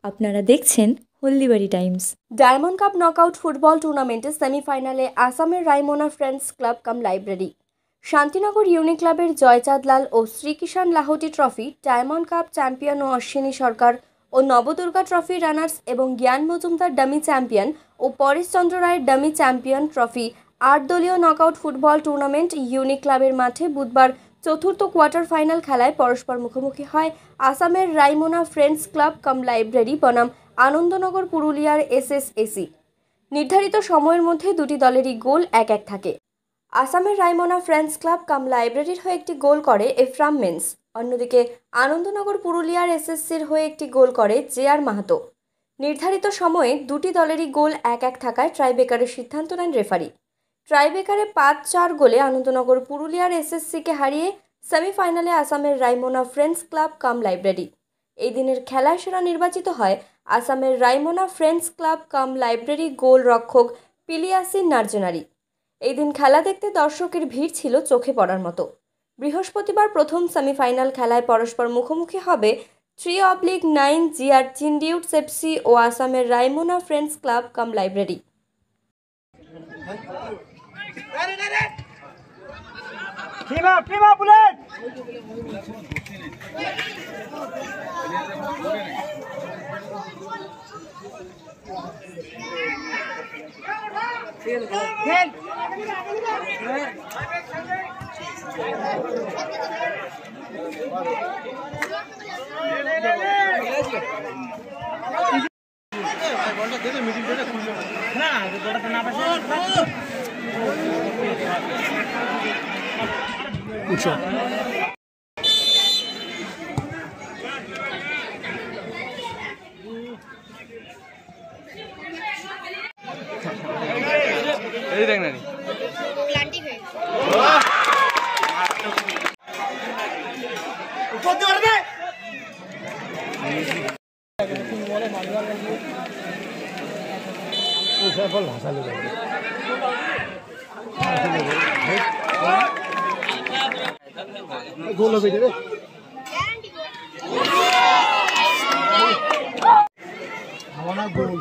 আপনারা দেখছেন Haldibari Times. Diamond cup knockout football টুর্নামেন্টে সেমিফাইনালে আসামের রাইমোনা ফ্রেন্ডস ক্লাব কাম লাইব্রেরি, শান্তিনগর ইউনি ক্লাবের জয়চাঁদ লাল ও শ্রীকিষাণ লাহোটি ট্রফি, ডায়মন্ড কাপ চ্যাম্পিয়ন ও অশ্বিনী সরকার ও নবদুর্গা ট্রফি রানার্স এবং জ্ঞান মজুমদার ডামি চ্যাম্পিয়ন ও পরেশ চন্দ্র রায়ের ডামি চ্যাম্পিয়ন ট্রফি ৮ দলীয় নকআউট ফুটবল টুর্নামেন্ট ইউনি ক্লাবের মাঠে বুধবার চতুর্থ কোয়ার্টার ফাইনাল খেলায় পরস্পর মুখোমুখি হয় আসামের রাইমোনা ফ্রেন্ডস ক্লাব কাম লাইব্রেরি বনাম আনন্দনগর পুরুলিয়ার এসএসএসি। নির্ধারিত সময়ের মধ্যে দুটি দলেরই গোল এক এক থাকে। আসামের রাইমোনা ফ্রেন্ডস ক্লাব কাম লাইব্রেরির হয়ে একটি গোল করে এফরাম মেন্স, অন্যদিকে আনন্দনগর পুরুলিয়ার এসএসসির হয়ে একটি গোল করে জেআর মাহাতো। নির্ধারিত সময়ে দুটি দলেরই গোল এক এক থাকায় ট্রাইবেকারের সিদ্ধান্ত নেন রেফারি। ট্রাইবেকারে ৫-৪ গোলে আনন্দনগর পুরুলিয়ার এসএসসিকে হারিয়ে সেমিফাইনালে আসামের রাইমোনা ফ্রেন্ডস ক্লাব কাম লাইব্রেরি। এই দিনের খেলায় সেরা নির্বাচিত হয় আসামের রাইমোনা ফ্রেন্ডস ক্লাব কাম লাইব্রেরি গোল রক্ষক পিলিয়াসিন নার্জনারি। এই দিন খেলা দেখতে দর্শকের ভিড় ছিল চোখে পড়ার মতো। বৃহস্পতিবার প্রথম সেমিফাইনাল খেলায় পরস্পর মুখোমুখি হবে 3/9 জিআর চিন্ডিউটস এফসি ও আসামের রাইমোনা ফ্রেন্ডস ক্লাব কাম লাইব্রেরি। গোল হবে রে গোল।